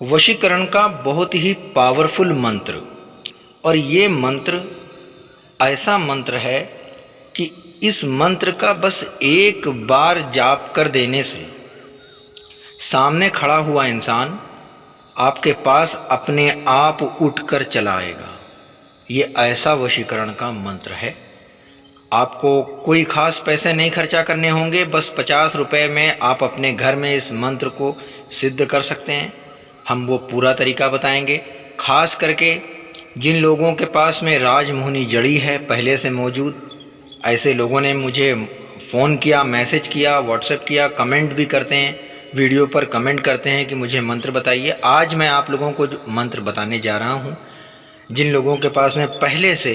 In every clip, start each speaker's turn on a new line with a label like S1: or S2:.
S1: वशीकरण का बहुत ही पावरफुल मंत्र। और ये मंत्र ऐसा मंत्र है कि इस मंत्र का बस एक बार जाप कर देने से सामने खड़ा हुआ इंसान आपके पास अपने आप उठकर चला आएगा। ये ऐसा वशीकरण का मंत्र है। आपको कोई ख़ास पैसे नहीं खर्चा करने होंगे, बस 50 रुपये में आप अपने घर में इस मंत्र को सिद्ध कर सकते हैं। हम वो पूरा तरीका बताएंगे। ख़ास करके जिन लोगों के पास में राजमोहिनी जड़ी है पहले से मौजूद, ऐसे लोगों ने मुझे फ़ोन किया, मैसेज किया, व्हाट्सएप किया, कमेंट भी करते हैं, वीडियो पर कमेंट करते हैं कि मुझे मंत्र बताइए। आज मैं आप लोगों को जो मंत्र बताने जा रहा हूँ, जिन लोगों के पास में पहले से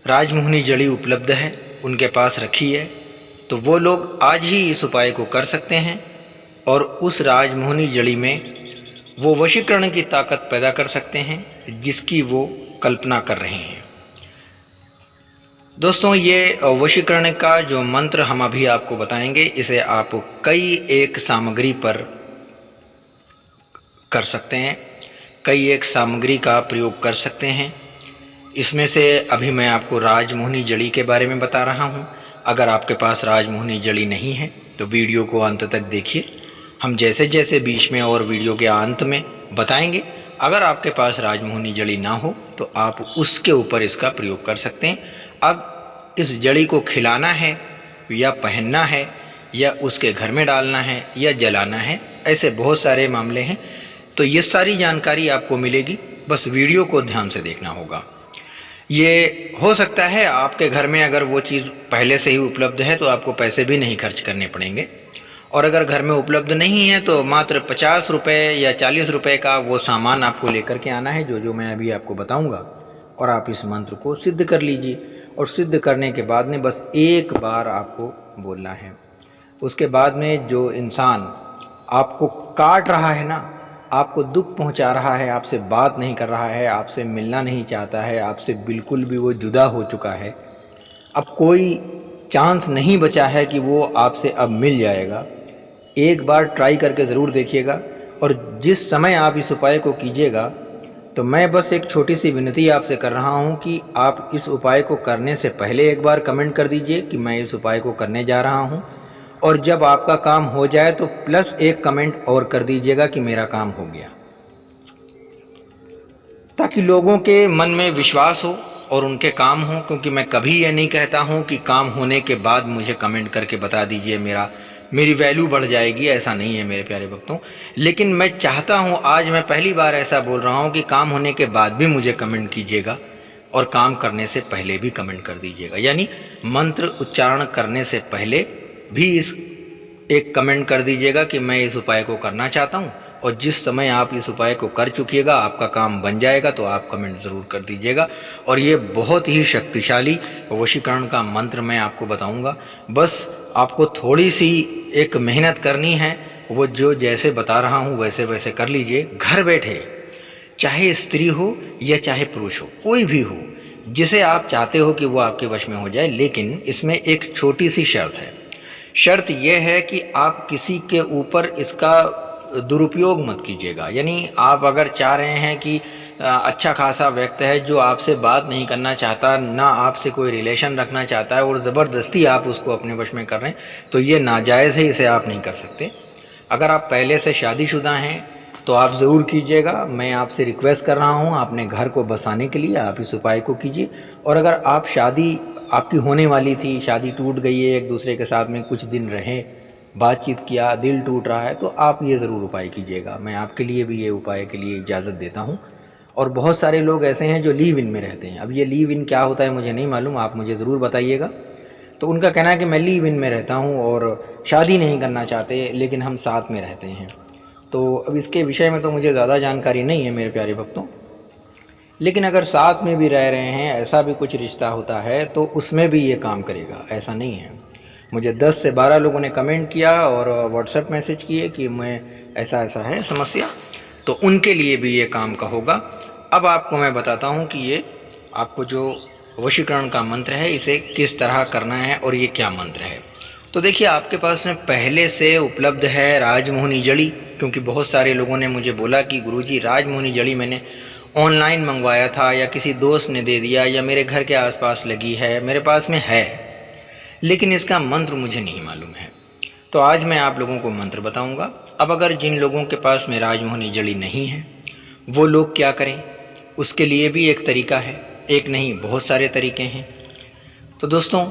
S1: राजमोहिनी जड़ी उपलब्ध है, उनके पास रखी है, तो वो लोग आज ही इस उपाय को कर सकते हैं और उस राजमोहिनी जड़ी में वो वशीकरण की ताकत पैदा कर सकते हैं जिसकी वो कल्पना कर रहे हैं। दोस्तों, ये वशीकरण का जो मंत्र हम अभी आपको बताएंगे, इसे आप कई एक सामग्री पर कर सकते हैं, कई एक सामग्री का प्रयोग कर सकते हैं। इसमें से अभी मैं आपको राजमोहिनी जड़ी के बारे में बता रहा हूँ। अगर आपके पास राजमोहिनी जड़ी नहीं है तो वीडियो को अंत तक देखिए। हम जैसे जैसे बीच में और वीडियो के अंत में बताएंगे। अगर आपके पास राजमोहिनी जड़ी ना हो तो आप उसके ऊपर इसका प्रयोग कर सकते हैं। अब इस जड़ी को खिलाना है या पहनना है या उसके घर में डालना है या जलाना है, ऐसे बहुत सारे मामले हैं। तो ये सारी जानकारी आपको मिलेगी, बस वीडियो को ध्यान से देखना होगा। ये हो सकता है आपके घर में अगर वो चीज़ पहले से ही उपलब्ध है तो आपको पैसे भी नहीं खर्च करने पड़ेंगे, और अगर घर में उपलब्ध नहीं है तो मात्र 50 रुपये या 40 रुपये का वो सामान आपको लेकर के आना है, जो मैं अभी आपको बताऊंगा, और आप इस मंत्र को सिद्ध कर लीजिए। और सिद्ध करने के बाद में बस एक बार आपको बोलना है। उसके बाद में जो इंसान आपको काट रहा है ना, आपको दुख पहुंचा रहा है, आपसे बात नहीं कर रहा है, आपसे मिलना नहीं चाहता है, आपसे बिल्कुल भी वो जुदा हो चुका है, अब कोई चांस नहीं बचा है कि वो आपसे अब मिल जाएगा। एक बार ट्राई करके ज़रूर देखिएगा। और जिस समय आप इस उपाय को कीजिएगा तो मैं बस एक छोटी सी विनती आपसे कर रहा हूँ कि आप इस उपाय को करने से पहले एक बार कमेंट कर दीजिए कि मैं इस उपाय को करने जा रहा हूँ, और जब आपका काम हो जाए तो प्लस एक कमेंट और कर दीजिएगा कि मेरा काम हो गया, ताकि लोगों के मन में विश्वास हो और उनके काम हो। क्योंकि मैं कभी ये नहीं कहता हूँ कि काम होने के बाद मुझे कमेंट करके बता दीजिए, मेरी वैल्यू बढ़ जाएगी, ऐसा नहीं है मेरे प्यारे भक्तों। लेकिन मैं चाहता हूँ, आज मैं पहली बार ऐसा बोल रहा हूँ कि काम होने के बाद भी मुझे कमेंट कीजिएगा और काम करने से पहले भी कमेंट कर दीजिएगा। यानी मंत्र उच्चारण करने से पहले भी इस एक कमेंट कर दीजिएगा कि मैं इस उपाय को करना चाहता हूँ, और जिस समय आप इस उपाय को कर चुकिएगा, आपका काम बन जाएगा, तो आप कमेंट ज़रूर कर दीजिएगा। और ये बहुत ही शक्तिशाली वशीकरण का मंत्र मैं आपको बताऊंगा। बस आपको थोड़ी सी एक मेहनत करनी है, वो जो जैसे बता रहा हूँ वैसे वैसे कर लीजिए घर बैठे। चाहे स्त्री हो या चाहे पुरुष हो, कोई भी हो, जिसे आप चाहते हो कि वो आपके वश में हो जाए। लेकिन इसमें एक छोटी सी शर्त है। शर्त यह है कि आप किसी के ऊपर इसका दुरुपयोग मत कीजिएगा। यानी आप अगर चाह रहे हैं कि अच्छा खासा व्यक्ति है जो आपसे बात नहीं करना चाहता, ना आपसे कोई रिलेशन रखना चाहता है, और ज़बरदस्ती आप उसको अपने वश में कर रहे हैं, तो ये नाजायज़ है, इसे आप नहीं कर सकते। अगर आप पहले से शादीशुदा हैं तो आप ज़रूर कीजिएगा। मैं आपसे रिक्वेस्ट कर रहा हूँ, अपने घर को बसाने के लिए आप इस उपाय को कीजिए। और अगर आप शादी आपकी होने वाली थी, शादी टूट गई है, एक दूसरे के साथ में कुछ दिन रहे, बातचीत किया, दिल टूट रहा है, तो आप ये ज़रूर उपाय कीजिएगा। मैं आपके लिए भी ये उपाय के लिए इजाज़त देता हूँ। और बहुत सारे लोग ऐसे हैं जो लीव इन में रहते हैं। अब ये लीव इन क्या होता है मुझे नहीं मालूम, आप मुझे ज़रूर बताइएगा। तो उनका कहना है कि मैं लीव इन में रहता हूँ और शादी नहीं करना चाहते, लेकिन हम साथ में रहते हैं। तो अब इसके विषय में तो मुझे ज़्यादा जानकारी नहीं है मेरे प्यारे भक्तों। लेकिन अगर साथ में भी रह रहे हैं, ऐसा भी कुछ रिश्ता होता है, तो उसमें भी ये काम करेगा, ऐसा नहीं है। मुझे 10 से 12 लोगों ने कमेंट किया और व्हाट्सएप मैसेज किए कि मैं ऐसा ऐसा है समस्या, तो उनके लिए भी ये काम का होगा। अब आपको मैं बताता हूँ कि ये आपको जो वशीकरण का मंत्र है, इसे किस तरह करना है और ये क्या मंत्र है। तो देखिए आपके पास में पहले से उपलब्ध है राजमोहिनी जड़ी, क्योंकि बहुत सारे लोगों ने मुझे बोला कि गुरुजी राजमोहिनी जड़ी मैंने ऑनलाइन मंगवाया था या किसी दोस्त ने दे दिया या मेरे घर के आसपास लगी है, मेरे पास में है, लेकिन इसका मंत्र मुझे नहीं मालूम है। तो आज मैं आप लोगों को मंत्र बताऊंगा। अब अगर जिन लोगों के पास में राजमोहिनी जड़ी नहीं है वो लोग क्या करें, उसके लिए भी एक तरीका है, एक नहीं बहुत सारे तरीके हैं। तो दोस्तों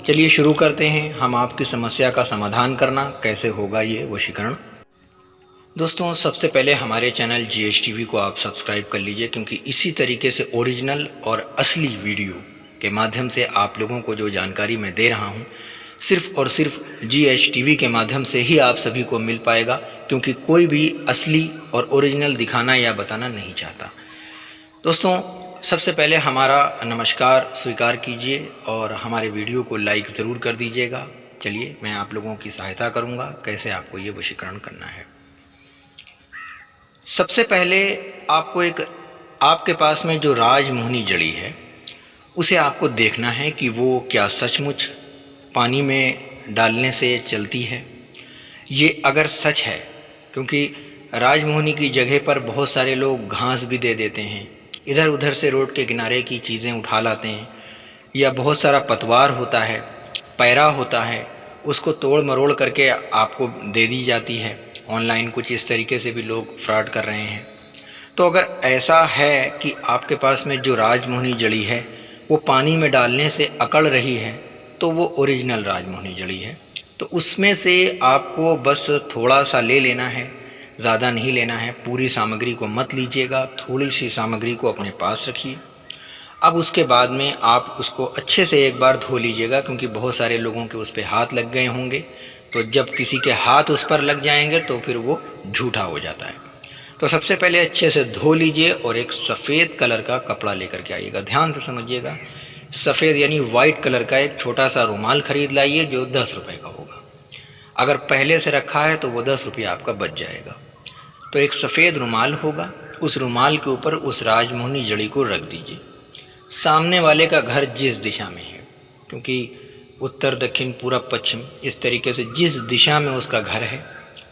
S1: चलिए शुरू करते हैं हम आपकी समस्या का समाधान करना कैसे होगा ये वशीकरण। दोस्तों सबसे पहले हमारे चैनल GHTV को आप सब्सक्राइब कर लीजिए, क्योंकि इसी तरीके से ओरिजिनल और असली वीडियो के माध्यम से आप लोगों को जो जानकारी मैं दे रहा हूँ सिर्फ और सिर्फ GHTV के माध्यम से ही आप सभी को मिल पाएगा, क्योंकि कोई भी असली और ओरिजिनल दिखाना या बताना नहीं चाहता। दोस्तों सबसे पहले हमारा नमस्कार स्वीकार कीजिए और हमारे वीडियो को लाइक ज़रूर कर दीजिएगा। चलिए मैं आप लोगों की सहायता करूंगा कैसे आपको ये वशीकरण करना है। सबसे पहले आपको आपके पास में जो राजमोहिनी जड़ी है उसे आपको देखना है कि वो क्या सचमुच पानी में डालने से चलती है। ये अगर सच है, क्योंकि राजमोहिनी की जगह पर बहुत सारे लोग घास भी दे देते हैं, इधर उधर से रोड के किनारे की चीज़ें उठा लाते हैं, या बहुत सारा पतवार होता है, पैरा होता है, उसको तोड़ मरोड़ करके आपको दे दी जाती है। ऑनलाइन कुछ इस तरीके से भी लोग फ्रॉड कर रहे हैं। तो अगर ऐसा है कि आपके पास में जो राजमोहिनी जड़ी है वो पानी में डालने से अकड़ रही है, तो वो ओरिजिनल राजमोहिनी जड़ी है। तो उसमें से आपको बस थोड़ा सा ले लेना है, ज़्यादा नहीं लेना है। पूरी सामग्री को मत लीजिएगा, थोड़ी सी सामग्री को अपने पास रखिए। अब उसके बाद में आप उसको अच्छे से एक बार धो लीजिएगा, क्योंकि बहुत सारे लोगों के उस पर हाथ लग गए होंगे। तो जब किसी के हाथ उस पर लग जाएंगे तो फिर वो झूठा हो जाता है। तो सबसे पहले अच्छे से धो लीजिए और एक सफ़ेद कलर का कपड़ा लेकर के आइएगा। ध्यान से समझिएगा, सफ़ेद यानी वाइट कलर का एक छोटा सा रुमाल खरीद लाइए जो 10 रुपये का होगा। अगर पहले से रखा है तो वो 10 रुपये आपका बच जाएगा। तो एक सफ़ेद रुमाल होगा, उस रुमाल के ऊपर उस राजमोहिनी जड़ी को रख दीजिए। सामने वाले का घर जिस दिशा में है, क्योंकि उत्तर दक्षिण पूरब पश्चिम इस तरीके से जिस दिशा में उसका घर है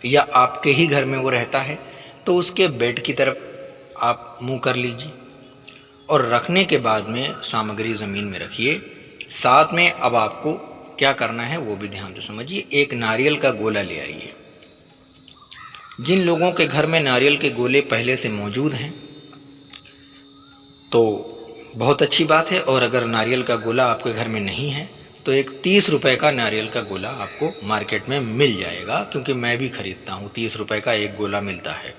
S1: या आपके ही घर में वो रहता है, तो उसके बेड की तरफ आप मुंह कर लीजिए और रखने के बाद में सामग्री ज़मीन में रखिए। साथ में अब आपको क्या करना है वो भी ध्यान से समझिए। एक नारियल का गोला ले आइए। जिन लोगों के घर में नारियल के गोले पहले से मौजूद हैं तो बहुत अच्छी बात है, और अगर नारियल का गोला आपके घर में नहीं है तो एक 30 रुपये का नारियल का गोला आपको मार्केट में मिल जाएगा, क्योंकि मैं भी खरीदता हूँ। 30 रुपये का एक गोला मिलता है,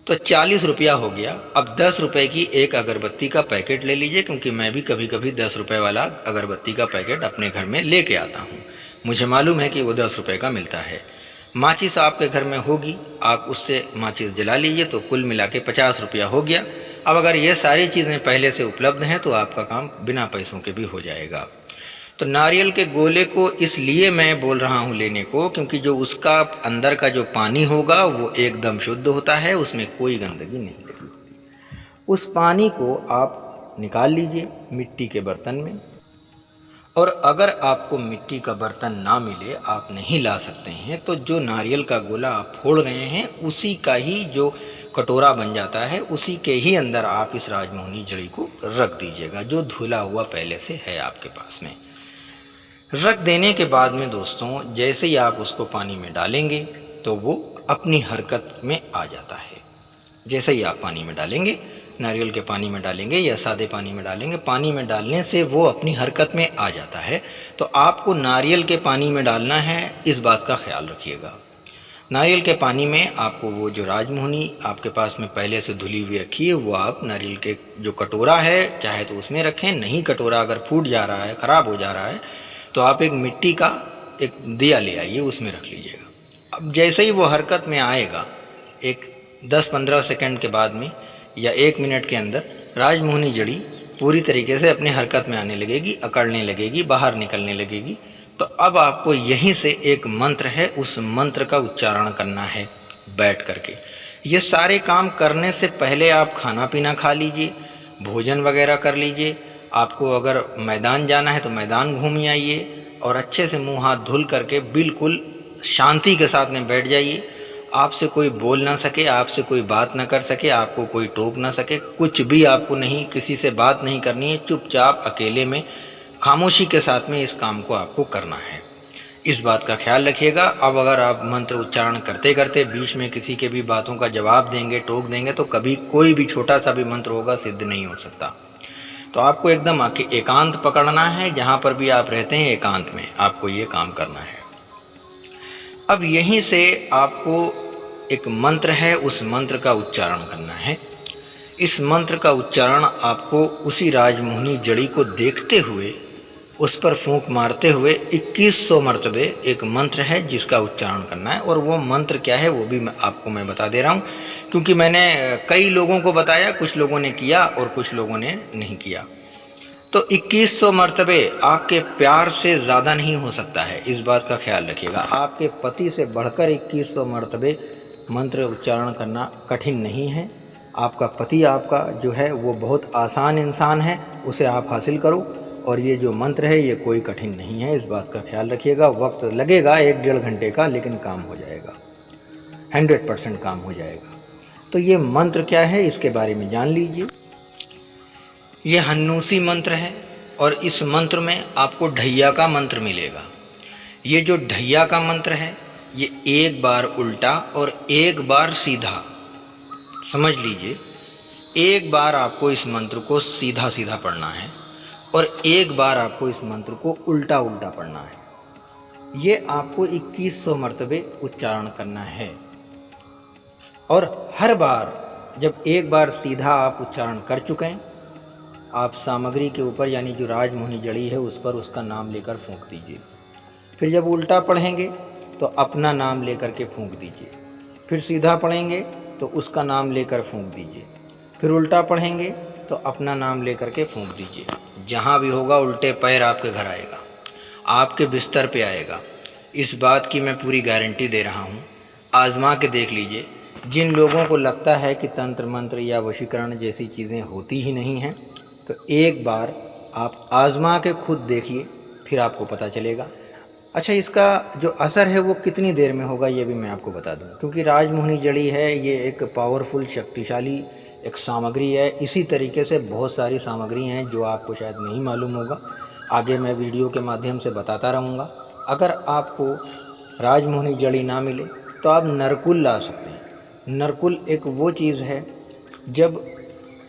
S1: तो 40 रुपया हो गया। अब 10 रुपये की एक अगरबत्ती का पैकेट ले लीजिए, क्योंकि मैं भी कभी कभी 10 रुपये वाला अगरबत्ती का पैकेट अपने घर में लेके आता हूँ। मुझे मालूम है कि वो 10 रुपये का मिलता है। माचिस आपके घर में होगी, आप उससे माचिस जला लीजिए, तो कुल मिला के 50 रुपया हो गया। अब अगर ये सारी चीज़ें पहले से उपलब्ध हैं तो आपका काम बिना पैसों के भी हो जाएगा। तो नारियल के गोले को इसलिए मैं बोल रहा हूँ लेने को, क्योंकि जो उसका अंदर का जो पानी होगा वो एकदम शुद्ध होता है, उसमें कोई गंदगी नहीं लगती। उस पानी को आप निकाल लीजिए मिट्टी के बर्तन में, और अगर आपको मिट्टी का बर्तन ना मिले, आप नहीं ला सकते हैं, तो जो नारियल का गोला आप फोड़ रहे हैं उसी का ही जो कटोरा बन जाता है, उसी के ही अंदर आप इस राजमोहिनी जड़ी को रख दीजिएगा, जो धुला हुआ पहले से है आपके पास में। रख देने के बाद में दोस्तों जैसे ही आप उसको पानी में डालेंगे तो वो अपनी हरकत में आ जाता है। जैसे ही आप पानी में डालेंगे, नारियल के पानी में डालेंगे या सादे पानी में डालेंगे, पानी में डालने से वो अपनी हरकत में आ जाता है। तो आपको नारियल के पानी में डालना है, इस बात का ख्याल रखिएगा। नारियल के पानी में आपको वो जो राजमोहिनी आपके पास में पहले से धुली हुई रखी है वो आप नारियल के जो कटोरा है चाहे तो उसमें रखें, नहीं कटोरा अगर फूट जा रहा है, ख़राब हो जा रहा है, तो आप एक मिट्टी का एक दिया ले आइए, उसमें रख लीजिएगा। अब जैसे ही वो हरकत में आएगा, एक 10-15 सेकंड के बाद में या 1 मिनट के अंदर राजमोहिनी जड़ी पूरी तरीके से अपने हरकत में आने लगेगी, अकड़ने लगेगी, बाहर निकलने लगेगी। तो अब आपको यहीं से एक मंत्र है, उस मंत्र का उच्चारण करना है बैठ करके। ये सारे काम करने से पहले आप खाना पीना खा लीजिए, भोजन वगैरह कर लीजिए। आपको अगर मैदान जाना है तो मैदान घूम आइए, और अच्छे से मुंह हाथ धुल करके बिल्कुल शांति के साथ में बैठ जाइए। आपसे कोई बोल ना सके, आपसे कोई बात ना कर सके, आपको कोई टोक ना सके, कुछ भी आपको नहीं, किसी से बात नहीं करनी है। चुपचाप अकेले में खामोशी के साथ में इस काम को आपको करना है। इस बात का ख्याल रखिएगा। अब अगर आप मंत्र उच्चारण करते करते बीच में किसी के भी बातों का जवाब देंगे, टोक देंगे, तो कभी कोई भी छोटा सा भी मंत्र होगा सिद्ध नहीं हो सकता। तो आपको एकदम एकांत पकड़ना है। जहाँ पर भी आप रहते हैं एकांत में आपको ये काम करना है। अब यहीं से आपको एक मंत्र है, उस मंत्र का उच्चारण करना है। इस मंत्र का उच्चारण आपको उसी राजमोहिनी जड़ी को देखते हुए, उस पर फूंक मारते हुए 2100 मरतबे एक मंत्र है जिसका उच्चारण करना है। और वो मंत्र क्या है वो भी मैं बता दे रहा हूँ, क्योंकि मैंने कई लोगों को बताया, कुछ लोगों ने किया और कुछ लोगों ने नहीं किया। तो 2100 मरतबे आपके प्यार से ज़्यादा नहीं हो सकता है, इस बात का ख्याल रखिएगा। आपके पति से बढ़कर 2100 मरतबे मंत्र उच्चारण करना कठिन नहीं है। आपका पति आपका जो है वो बहुत आसान इंसान है, उसे आप हासिल करो। और ये जो मंत्र है ये कोई कठिन नहीं है, इस बात का ख्याल रखिएगा। वक्त लगेगा 1-1.5 घंटे का, लेकिन काम हो जाएगा, 100% काम हो जाएगा। तो ये मंत्र क्या है इसके बारे में जान लीजिए। ये हन्नूसी मंत्र है और इस मंत्र में आपको ढैया का मंत्र मिलेगा। ये जो ढैया का मंत्र है ये एक बार उल्टा और एक बार सीधा, समझ लीजिए, एक बार आपको इस मंत्र को सीधा सीधा पढ़ना है और एक बार आपको इस मंत्र को उल्टा उल्टा पढ़ना है। ये आपको 2100 मरतबे उच्चारण करना है। और हर बार जब एक बार सीधा आप उच्चारण कर चुके हैं, आप सामग्री के ऊपर यानी जो राजमोहिनी जड़ी है उस पर उसका नाम लेकर फूंक दीजिए। फिर जब उल्टा पढ़ेंगे तो अपना नाम लेकर के फूंक दीजिए। फिर सीधा पढ़ेंगे तो उसका नाम लेकर फूंक दीजिए। फिर उल्टा पढ़ेंगे तो अपना नाम लेकर के फूंक दीजिए। जहाँ भी होगा उल्टे पैर आपके घर आएगा, आपके बिस्तर पे आएगा। इस बात की मैं पूरी गारंटी दे रहा हूँ, आजमा के देख लीजिए। जिन लोगों को लगता है कि तंत्र मंत्र या वशीकरण जैसी चीज़ें होती ही नहीं हैं, तो एक बार आप आजमा के खुद देखिए, फिर आपको पता चलेगा। अच्छा, इसका जो असर है वो कितनी देर में होगा ये भी मैं आपको बता दूं, क्योंकि राजमोहिनी जड़ी है ये एक पावरफुल, शक्तिशाली एक सामग्री है। इसी तरीके से बहुत सारी सामग्री हैं जो आपको शायद नहीं मालूम होगा, आगे मैं वीडियो के माध्यम से बताता रहूँगा। अगर आपको राजमोहिनी जड़ी ना मिले तो आप नरकुल ला सकते हैं। नरकुल एक वो चीज़ है, जब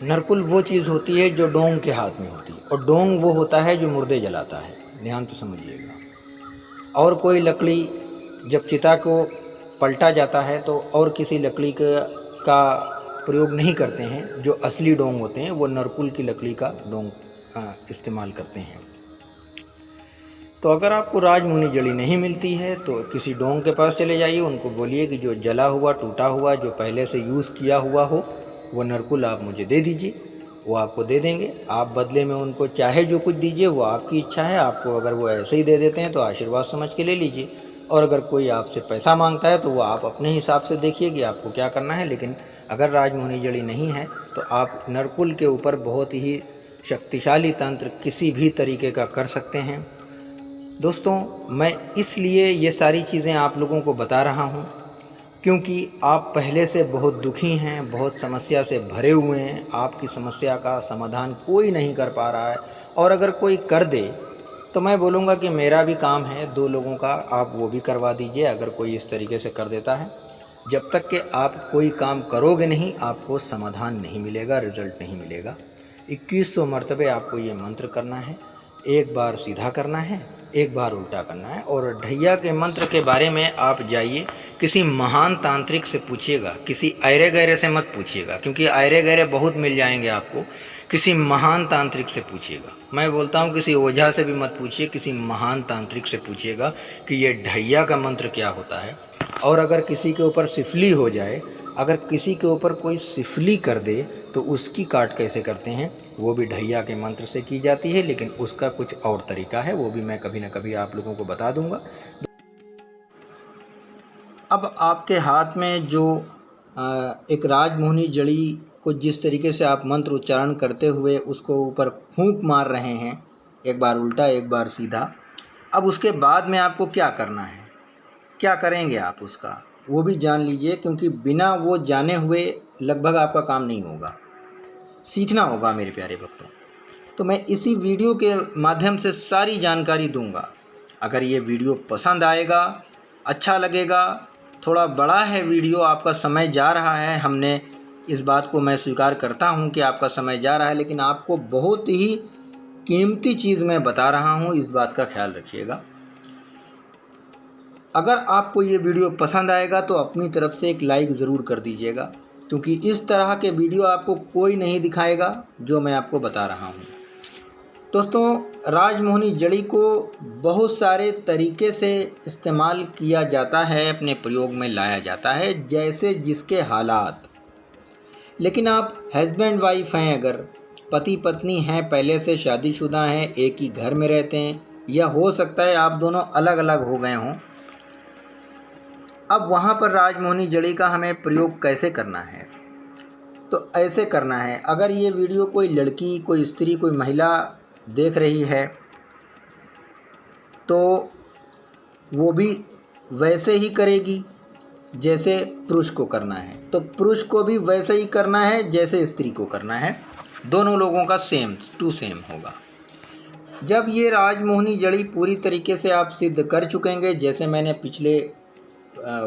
S1: नरकुल वो चीज़ होती है जो डोंग के हाथ में होती है, और डोंग वो होता है जो मुर्दे जलाता है, ध्यान से समझिएगा। और कोई लकड़ी जब चिता को पलटा जाता है तो और किसी लकड़ी का प्रयोग नहीं करते हैं। जो असली डोंग होते हैं वो नरकुल की लकड़ी का डोंग इस्तेमाल करते हैं। तो अगर आपको राजमोहिनी जड़ी नहीं मिलती है तो किसी डोंग के पास चले जाइए, उनको बोलिए कि जो जला हुआ, टूटा हुआ, जो पहले से यूज़ किया हुआ हो वो नरकुल आप मुझे दे दीजिए। वो आपको दे देंगे। आप बदले में उनको चाहे जो कुछ दीजिए, वो आपकी इच्छा है। आपको अगर वो ऐसे ही दे देते हैं तो आशीर्वाद समझ के ले लीजिए, और अगर कोई आपसे पैसा मांगता है तो वो आप अपने हिसाब से देखिए कि आपको क्या करना है। लेकिन अगर राजमोहिनी जड़ी नहीं है तो आप नरकुल के ऊपर बहुत ही शक्तिशाली तंत्र किसी भी तरीके का कर सकते हैं। दोस्तों, मैं इसलिए ये सारी चीज़ें आप लोगों को बता रहा हूँ क्योंकि आप पहले से बहुत दुखी हैं, बहुत समस्या से भरे हुए हैं। आपकी समस्या का समाधान कोई नहीं कर पा रहा है, और अगर कोई कर दे तो मैं बोलूँगा कि मेरा भी काम है 2 लोगों का, आप वो भी करवा दीजिए। अगर कोई इस तरीके से कर देता है, जब तक कि आप कोई काम करोगे नहीं आपको समाधान नहीं मिलेगा, रिजल्ट नहीं मिलेगा। 2100 मरतबे आपको ये मंत्र करना है। एक बार सीधा करना है, एक बार उल्टा करना है। और ढैया के मंत्र के बारे में आप जाइए, किसी महान तांत्रिक से पूछिएगा, किसी ऐरे गहरे से मत पूछिएगा, क्योंकि ऐरे गहरे बहुत मिल जाएंगे आपको। किसी महान तांत्रिक से पूछिएगा। मैं बोलता हूँ किसी ओझा से भी मत पूछिए, किसी महान तांत्रिक से पूछिएगा कि ये ढैया का मंत्र क्या होता है। और अगर किसी के ऊपर सिफली हो जाए, अगर किसी के ऊपर कोई सिफली कर दे तो उसकी काट कैसे करते हैं, वो भी ढैया के मंत्र से की जाती है, लेकिन उसका कुछ और तरीका है, वो भी मैं कभी ना कभी आप लोगों को बता दूंगा। अब आपके हाथ में जो एक राजमोहिनी जड़ी को जिस तरीके से आप मंत्र उच्चारण करते हुए उसको ऊपर फूंक मार रहे हैं, एक बार उल्टा एक बार सीधा, अब उसके बाद में आपको क्या करना है, क्या करेंगे आप उसका वो भी जान लीजिए, क्योंकि बिना वो जाने हुए लगभग आपका काम नहीं होगा, सीखना होगा मेरे प्यारे भक्तों। तो मैं इसी वीडियो के माध्यम से सारी जानकारी दूंगा। अगर ये वीडियो पसंद आएगा, अच्छा लगेगा, थोड़ा बड़ा है वीडियो, आपका समय जा रहा है, हमने इस बात को मैं स्वीकार करता हूँ कि आपका समय जा रहा है, लेकिन आपको बहुत ही कीमती चीज़ मैं बता रहा हूँ, इस बात का ख्याल रखिएगा। अगर आपको ये वीडियो पसंद आएगा तो अपनी तरफ से एक लाइक ज़रूर कर दीजिएगा, क्योंकि इस तरह के वीडियो आपको कोई नहीं दिखाएगा जो मैं आपको बता रहा हूँ। दोस्तों, राजमोहिनी जड़ी को बहुत सारे तरीके से इस्तेमाल किया जाता है, अपने प्रयोग में लाया जाता है, जैसे जिसके हालात। लेकिन आप हस्बैंड वाइफ हैं, अगर पति पत्नी हैं, पहले से शादीशुदा हैं, एक ही घर में रहते हैं, या हो सकता है आप दोनों अलग अलग हो गए हों, अब वहाँ पर राजमोहिनी जड़ी का हमें प्रयोग कैसे करना है? तो ऐसे करना है, अगर ये वीडियो कोई लड़की, कोई स्त्री, कोई महिला देख रही है तो वो भी वैसे ही करेगी जैसे पुरुष को करना है, तो पुरुष को भी वैसे ही करना है जैसे स्त्री को करना है, दोनों लोगों का सेम टू सेम होगा। जब ये राजमोहिनी जड़ी पूरी तरीके से आप सिद्ध कर चुकेंगे, जैसे मैंने पिछले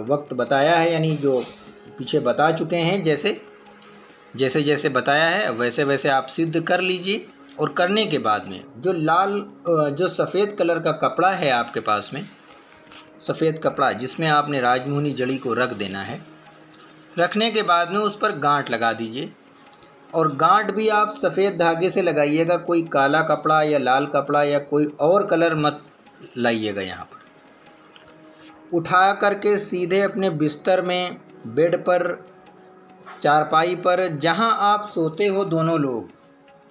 S1: वक्त बताया है, यानी जो पीछे बता चुके हैं, जैसे जैसे बताया है वैसे वैसे आप सिद्ध कर लीजिए। और करने के बाद में जो सफ़ेद कलर का कपड़ा है आपके पास में, सफ़ेद कपड़ा जिसमें आपने राजमोहिनी जड़ी को रख देना है, रखने के बाद में उस पर गांठ लगा दीजिए। और गांठ भी आप सफ़ेद धागे से लगाइएगा, कोई काला कपड़ा या लाल कपड़ा या कोई और कलर मत लाइएगा। यहाँ पर उठा करके सीधे अपने बिस्तर में, बेड पर, चारपाई पर, जहाँ आप सोते हो, दोनों लोग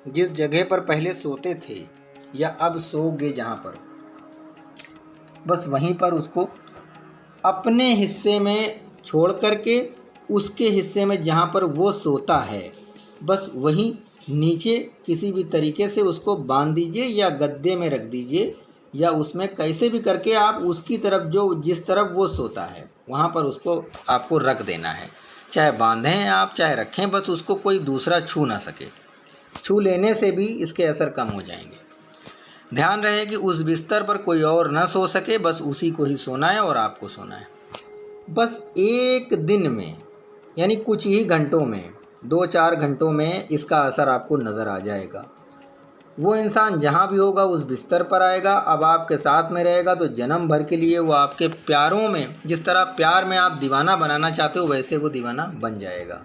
S1: जिस जगह पर पहले सोते थे या अब सोओगे जहाँ पर, बस वहीं पर उसको अपने हिस्से में छोड़ करके उसके हिस्से में जहाँ पर वो सोता है, बस वहीं नीचे किसी भी तरीके से उसको बांध दीजिए, या गद्दे में रख दीजिए, या उसमें कैसे भी करके आप उसकी तरफ, जिस तरफ वो सोता है वहाँ पर उसको आपको रख देना है। चाहे बांधें आप, चाहे रखें, बस उसको कोई दूसरा छू ना सके। छू लेने से भी इसके असर कम हो जाएंगे। ध्यान रहे कि उस बिस्तर पर कोई और न सो सके, बस उसी को ही सोना है और आपको सोना है। बस एक दिन में, यानी कुछ ही घंटों में, 2-4 घंटों में इसका असर आपको नज़र आ जाएगा। वो इंसान जहाँ भी होगा उस बिस्तर पर आएगा, अब आपके साथ में रहेगा, तो जन्म भर के लिए वो आपके प्यारों में, जिस तरह प्यार में आप दीवाना बनाना चाहते हो, वैसे वो दीवाना बन जाएगा।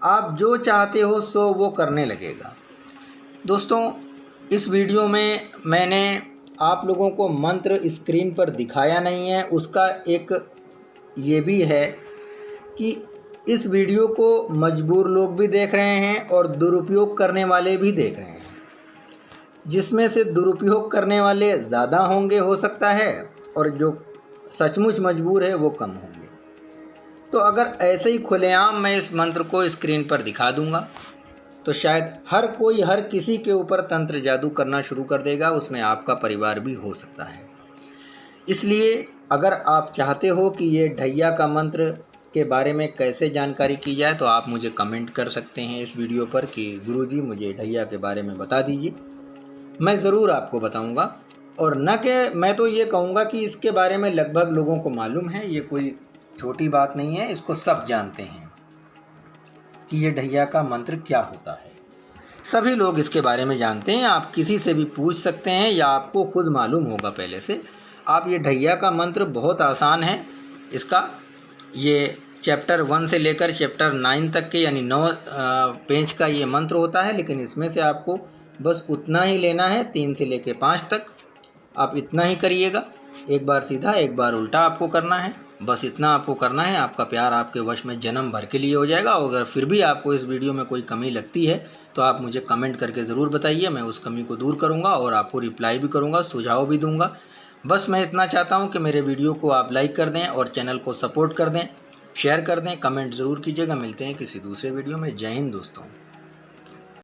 S1: आप जो चाहते हो सो वो करने लगेगा। दोस्तों, इस वीडियो में मैंने आप लोगों को मंत्र स्क्रीन पर दिखाया नहीं है, उसका एक ये भी है कि इस वीडियो को मजबूर लोग भी देख रहे हैं और दुरुपयोग करने वाले भी देख रहे हैं, जिसमें से दुरुपयोग करने वाले ज़्यादा होंगे हो सकता है, और जो सचमुच मजबूर है वो कम होंगे। तो अगर ऐसे ही खुलेआम मैं इस मंत्र को स्क्रीन पर दिखा दूंगा तो शायद हर कोई, हर किसी के ऊपर तंत्र जादू करना शुरू कर देगा, उसमें आपका परिवार भी हो सकता है। इसलिए अगर आप चाहते हो कि ये ढैया का मंत्र के बारे में कैसे जानकारी की जाए, तो आप मुझे कमेंट कर सकते हैं इस वीडियो पर कि गुरुजी मुझे ढैया के बारे में बता दीजिए, मैं ज़रूर आपको बताऊंगा। और न कि मैं तो ये कहूँगा कि इसके बारे में लगभग लोगों को मालूम है, ये कोई छोटी बात नहीं है, इसको सब जानते हैं कि ये ढैया का मंत्र क्या होता है। सभी लोग इसके बारे में जानते हैं, आप किसी से भी पूछ सकते हैं या आपको खुद मालूम होगा पहले से। आप ये ढैया का मंत्र बहुत आसान है, इसका ये चैप्टर 1 से लेकर चैप्टर 9 तक के, यानी 9 पेज का ये मंत्र होता है, लेकिन इसमें से आपको बस उतना ही लेना है, 3 से लेकर 5 तक। आप इतना ही करिएगा, एक बार सीधा, एक बार उल्टा आपको करना है, बस इतना आपको करना है। आपका प्यार आपके वश में जन्म भर के लिए हो जाएगा। और अगर फिर भी आपको इस वीडियो में कोई कमी लगती है तो आप मुझे कमेंट करके ज़रूर बताइए, मैं उस कमी को दूर करूँगा और आपको रिप्लाई भी करूँगा, सुझाव भी दूँगा। बस मैं इतना चाहता हूँ कि मेरे वीडियो को आप लाइक कर दें और चैनल को सपोर्ट कर दें, शेयर कर दें, कमेंट ज़रूर कीजिएगा। मिलते हैं किसी दूसरे वीडियो में। जय हिंद दोस्तों।